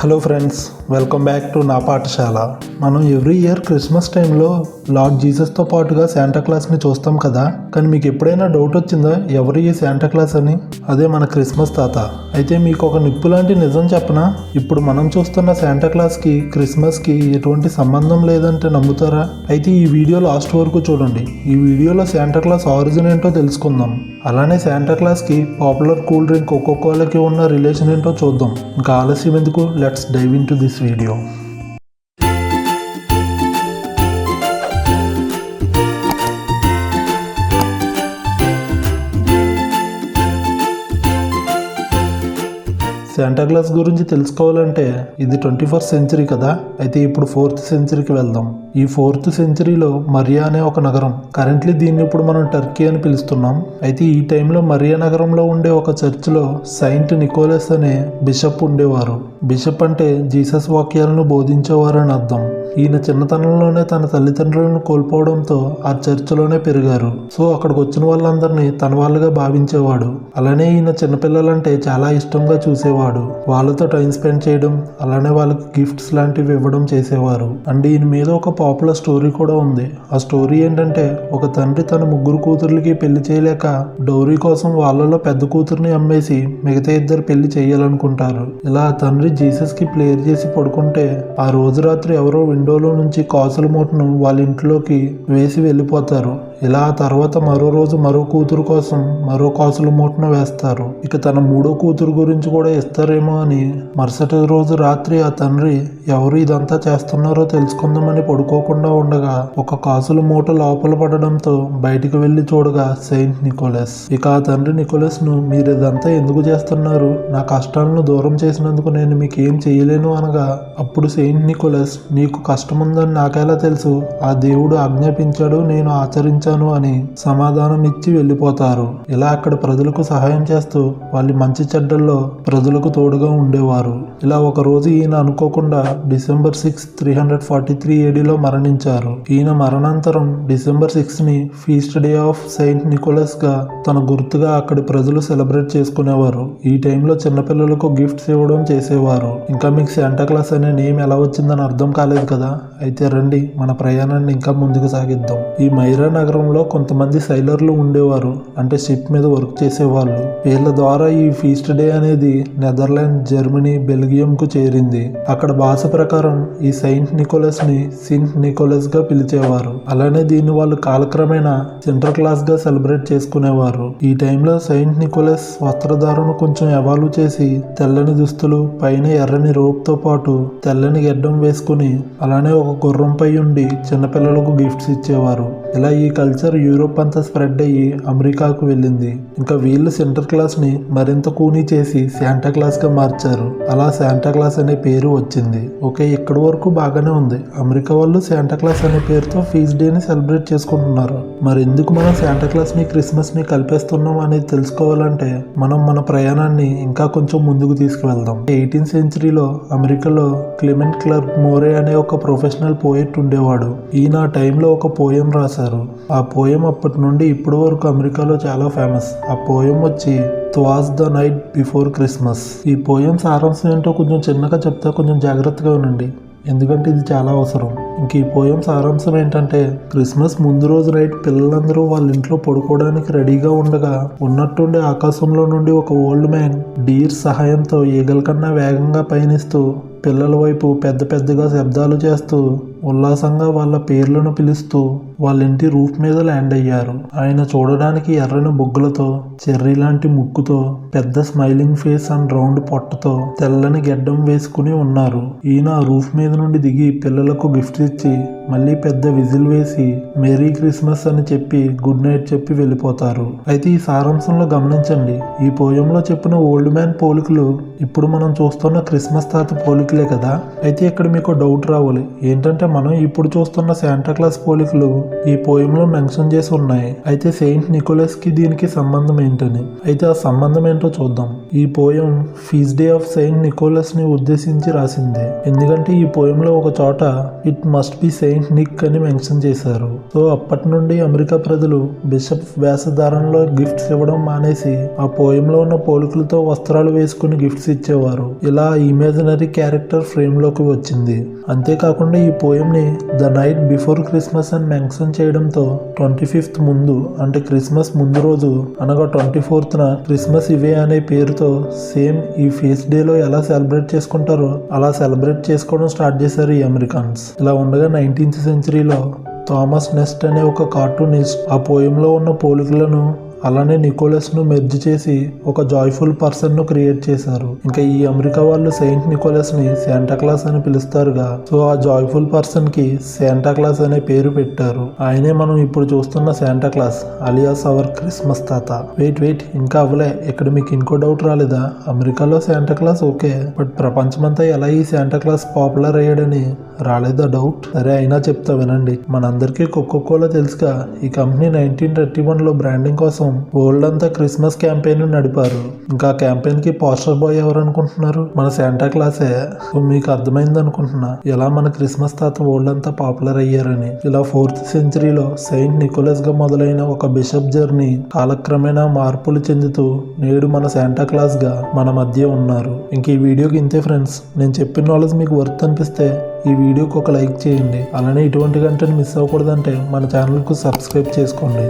Hello friends, welcome back to నా పాఠశాల. మనం ఎవ్రీ ఇయర్ క్రిస్మస్ టైంలో లార్డ్ జీసస్తో పాటుగా శాంటాక్లాస్ని చూస్తాం కదా. కానీ మీకు ఎప్పుడైనా డౌట్ వచ్చిందా ఎవరు ఈ శాంటాక్లాస్ అని? అదే మన క్రిస్మస్ తాత. అయితే మీకు ఒక నిప్పు లాంటి నిజం చెప్పనా? ఇప్పుడు మనం చూస్తున్న శాంటాక్లాస్కి క్రిస్మస్కి ఎటువంటి సంబంధం లేదంటే నమ్ముతారా? అయితే ఈ వీడియో లాస్ట్ వరకు చూడండి. ఈ వీడియోలో శాంటాక్లాస్ ఆరిజిన్ ఏంటో తెలుసుకుందాం. అలానే శాంటాక్లాస్కి పాపులర్ కూల్ డ్రింక్ కోకోకోలాకి ఉన్న రిలేషన్ ఏంటో చూద్దాం. ఇంకా ఆలస్యం ఎందుకు, let's dive into this video. Santa Claus గురించి తెలుసుకోవాలంటే ఇది 21st సెంచరీ కదా. అయితే ఇప్పుడు 4th సెంచరీకి వెళ్దాం. ఈ 4th సెంచరీలో మరియా అనే ఒక నగరం, కరెంట్లీ దీన్ని ఇప్పుడు మనం టర్కీ అని పిలుస్తున్నాం. అయితే ఈ టైంలో మరియా నగరంలో ఉండే ఒక చర్చిలో సెయింట్ నికోలస్ అనే బిషప్ ఉండేవారు. బిషప్ అంటే జీసస్ వాక్యాలను బోధించేవారు అని అర్థం. ఈయన చిన్నతనంలోనే తన తల్లిదండ్రులను కోల్పోవడంతో ఆ చర్చిలోనే పెరిగారు. సో అక్కడికి వచ్చిన వాళ్ళందరినీ తన వాళ్ళుగా భావించేవాడు. అలానే ఈయన చిన్నపిల్లలంటే చాలా ఇష్టంగా చూసేవాడు. వాళ్ళతో టైం స్పెండ్ చేయడం, అలానే వాళ్ళకి గిఫ్ట్స్ లాంటివి ఇవ్వడం చేసేవారు. అండ్ ఈయన మీద ఒక పాపులర్ స్టోరీ కూడా ఉంది. ఆ స్టోరీ ఏంటంటే, ఒక తండ్రి తన 3 కూతుర్లకి పెళ్లి చేయలేక డౌరీ కోసం వాళ్ళలో పెద్ద కూతుర్ని అమ్మేసి మిగతా 2 పెళ్లి చేయాలనుకుంటారు. ఇలా ఆ తండ్రి జీసస్ కి ప్లేయర్ చేసి పడుకుంటే ఆ రోజు రాత్రి ఎవరో విండోలో నుంచి కాసుల మూటను వాళ్ళ ఇంట్లోకి వేసి వెళ్ళిపోతారు. ఇలా ఆ తర్వాత మరో రోజు మరో కూతురు కోసం మరో కాసుల మూటను వేస్తారు. ఇక తన 3వ కూతురు గురించి కూడా ఇస్తారేమో అని మరుసటి రోజు రాత్రి ఆ తండ్రి ఎవరు ఇదంతా చేస్తున్నారో తెలుసుకుందామని పడుకోకుండా ఉండగా ఒక కాసుల మూట లోపల పడడంతో బయటికి వెళ్లి చూడగా సెయింట్ నికోలస్. ఇక ఆ తండ్రి నికోలస్ ను, మీరు ఇదంతా ఎందుకు చేస్తున్నారు? నా కష్టాలను దూరం చేసినందుకు నేను మీకు ఏం చేయలేను అనగా, అప్పుడు సెయింట్ నికోలస్, నీకు కష్టం ఉందని నాకెలా తెలుసు? ఆ దేవుడు ఆజ్ఞాపించాడు, నేను ఆచరించాను అని సమాధానం ఇచ్చి వెళ్ళిపోతారు. ఇలా అక్కడ ప్రజలకు సహాయం చేస్తూ వాళ్ళ మంచి చెడ్డల్లో ప్రజలకు తోడుగా ఉండేవారు. ఇలా ఒక రోజు ఈయన అనుకోకుండా December 6, 343 ADలో మరణించారు. ఈయన మరణాంతరం December 6 ని feast day of Saint Nicholas గా తన గుర్తుగా అక్కడి ప్రజలు సెలబ్రేట్ చేసుకునేవారు. ఈ టైంలో చిన్నపిల్లలకు గిఫ్ట్స్ ఇవ్వడం చేసేవారు. ఇంకా మీకు శాంటాక్లాస్ అనే నేమ్ ఎలా వచ్చిందని అర్థం కాలేదు కదా. అయితే రండి మన ప్రయాణాన్ని ఇంకా ముందుకు సాగిద్దాం. ఈ మైరా నగరంలో కొంతమంది సైలర్లు ఉండేవారు, అంటే షిప్ మీద వర్క్ చేసేవాళ్ళు. వీళ్ళ ద్వారా ఈ ఫీస్ట్ డే అనేది నెదర్లాండ్, జర్మనీ, బెల్జియం కు చేరింది. అక్కడ భాష ప్రకారం ఈ సెయింట్ నికోలస్ ని సింట్ నికోలస్ గా పిలిచేవారు. అలానే దీన్ని వాళ్ళు కాలక్రమేణా సెంటర్ క్లాస్ గా సెలబ్రేట్ చేసుకునేవారు. ఈ టైంలో సెయింట్ నికోలస్ వస్త్రధారను కొంచెం ఎవాల్వ్ చేసి తెల్లని దుస్తులు, పైన ఎర్రని రోప్ తో పాటు తెల్లని గెడ్డం వేసుకుని అలానే ఒక గుర్రంపై ఉండి చిన్నపిల్లలకు గిఫ్ట్స్ ఇచ్చేవారు. ఇలా ఈ కల్చర్ యూరోప్ అంతా స్ప్రెడ్ అయ్యి అమెరికాకు వెళ్ళింది. ఇంకా వీళ్ళు సెంటర్ క్లాస్ ని మరింత కూనీ చేసి శాంటాక్లాస్ గా మార్చారు. అలా శాంటాక్లాస్ అనే పేరు వచ్చింది. ఓకే, ఇక్కడి వరకు బాగానే ఉంది. అమెరికా వాళ్ళు శాంటాక్లాస్ అనే పేరుతో ఫీస్ట్ డే ని సెలబ్రేట్ చేసుకుంటున్నారు. మరి ఎందుకు మనం శాంటాక్లాస్ ని క్రిస్మస్ ని కలిపేస్తున్నాం అనేది తెలుసుకోవాలంటే మనం మన ప్రయాణాన్ని ఇంకా కొంచెం ముందుకు తీసుకువెళ్దాం. 18th సెంచరీలో అమెరికాలో క్లెమెంట్ క్లర్క్ మోరే అనే ఒక ప్రొఫెషనల్ పోయెట్ ఉండేవాడు. ఈయన ఆ టైంలో ఒక పోయం రాశారు. ఆ పోయం అప్పటి నుండి ఇప్పటి వరకు అమెరికాలో చాలా ఫేమస్. ఆ పోయం వచ్చి "Twas the night before Christmas." ఈ పోయం సారాంశం ఏంటో కొంచెం చిన్నగా చెప్తా, కొంచెం జాగ్రత్తగా ఉండండి, ఎందుకంటే ఇది చాలా అవసరం. ఇంక ఈ పోయం సారాంశం ఏంటంటే, క్రిస్మస్ ముందు రోజు నైట్ పిల్లలందరూ వాళ్ళ ఇంట్లో పడుకోవడానికి రెడీగా ఉండగా ఉన్నట్టుండి ఆకాశంలో నుండి ఒక ఓల్డ్ మ్యాన్ డీర్ సహాయంతో ఈగల కన్నా వేగంగా పయనిస్తూ పిల్లల వైపు పెద్ద పెద్దగా శబ్దాలు చేస్తూ ఉల్లాసంగా వాళ్ళ పేర్లను పిలుస్తూ వాళ్ళ ఇంటి రూఫ్ మీద ల్యాండ్ అయ్యారు. ఆయన చూడడానికి ఎర్రని బొగ్గులతో, చెర్రీ లాంటి ముక్కుతో, పెద్ద స్మైలింగ్ ఫేస్ అండ్ రౌండ్ పొట్టతో, తెల్లని గెడ్డం వేసుకుని ఉన్నారు. ఈయన రూఫ్ మీద నుండి దిగి పిల్లలకు గిఫ్ట్స్ ఇచ్చి మళ్ళీ పెద్ద విజిల్ వేసి మేరీ క్రిస్మస్ అని చెప్పి గుడ్ నైట్ చెప్పి వెళ్ళిపోతారు. అయితే ఈ సారాంశంలో గమనించండి, ఈ పోయంలో చెప్పిన ఓల్డ్ మ్యాన్ పోలికలు ఇప్పుడు మనం చూస్తున్న క్రిస్మస్ తాత పోలికలే కదా. అయితే ఇక్కడ మీకు డౌట్ రావాలి, ఏంటంటే మనం ఇప్పుడు చూస్తున్న శాంటా క్లాస్ పోలికలు ఈ పోయంలో మెన్షన్ చేసి ఉన్నాయి. అయితే సెయింట్ నికోలస్ కి దీనికి సంబంధం ఏంటని, అయితే ఆ సంబంధం ఏంటో చూద్దాం. ఈ poem feast day of Saint Nicholas ని ఉద్దేశించి రాసింది. ఎందుకంటే ఈ పోయంలో ఒక చోట it must be Saint Nick అని మెన్షన్ చేశారు. సో అప్పటి నుండి అమెరికా ప్రజలు బిషప్ వేషధారణలో గిఫ్ట్స్ ఇవ్వడం మానేసి ఆ పోయంలో ఉన్న పోలికలతో వస్త్రాలు వేసుకుని గిఫ్ట్స్ ఇచ్చేవారు. ఇలా ఇమాజినరీ క్యారెక్టర్ ఫ్రేమ్ లోకి వచ్చింది. అంతేకాకుండా ఈ పోయం ని ద నైట్ బిఫోర్ క్రిస్మస్ అని మెన్షన్ చేయడంతో 25th ముందు అంటే క్రిస్మస్ ముందు రోజు అనగా 24th క్రిస్మస్ ఇవే అనే పేరుతో సేమ్ ఈ ఫీస్ట్ డే లో ఎలా సెలబ్రేట్ చేసుకుంటారో అలా సెలబ్రేట్ చేసుకోవడం స్టార్ట్ చేశారు ఈ అమెరికన్స్. ఇలా ఉండగా 19th సెంచరీలో థామస్ నెస్ట్ అనే ఒక కార్టూనిస్ట్ ఆ పోయంలో ఉన్న పోలికలను అలానే నికోలస్ ను మెర్జ్ చేసి ఒక జాయ్ఫుల్ పర్సన్ ను క్రియేట్ చేశారు. ఇంకా ఈ అమెరికా వాళ్ళు సెయింట్ నికోలస్ ని శాంటా క్లాస్ అని పిలుస్తారుగా, సో ఆ జాయ్ఫుల్ పర్సన్ కి శాంటా క్లాస్ అనే పేరు పెట్టారు. ఆయనే మనం ఇప్పుడు చూస్తున్న Santa Claus alias our Christmas తాత. వెయిట్ ఇంకా అవలే, ఇక్కడ మీకు ఇంకో డౌట్ రాలేదా? అమెరికాలో శాంటా క్లాస్ ఓకే, బట్ ప్రపంచమంతా ఎలా ఈ శాంటా క్లాస్ పాపులర్ అయ్యాడని రాలేదా డౌట్? సరే అయినా చెప్తా వినండి. మనందరికీ కోకోకోలా తెలుసుగా. ఈ కంపెనీ 1931లో బ్రాండింగ్ కోసం వరల్డ్ అంతా క్రిస్మస్ క్యాంపెయిన్ నడిపారు. ఇంకా క్యాంపెయిన్ కి పోస్టర్ బాయ్ ఎవరు అనుకుంటున్నారు? మన శాంటా క్లాసే. సో మీకు అర్థమైంది అనుకుంటున్నా ఎలా మన క్రిస్మస్ తాత వరల్డ్ అంతా పాపులర్ అయ్యారని. ఇలా 4th సెంచరీలో సెయింట్ నికోలస్ గా మొదలైన ఒక బిషప్ జర్నీ కాలక్రమేణా మార్పులు చెందుతూ నేడు మన శాంటా క్లాస్ గా మన మధ్య ఉన్నారు. ఇంక ఈ వీడియోకి ఇంతే ఫ్రెండ్స్. నేను చెప్పిన నాలెడ్జ్ మీకు వర్త్ అనిపిస్తే ఈ వీడియోకి ఒక లైక్ చేయండి. అలానే ఇటువంటి కంటెంట్ మిస్ అవ్వకూడదంటే మన ఛానల్కు సబ్స్క్రైబ్ చేసుకోండి.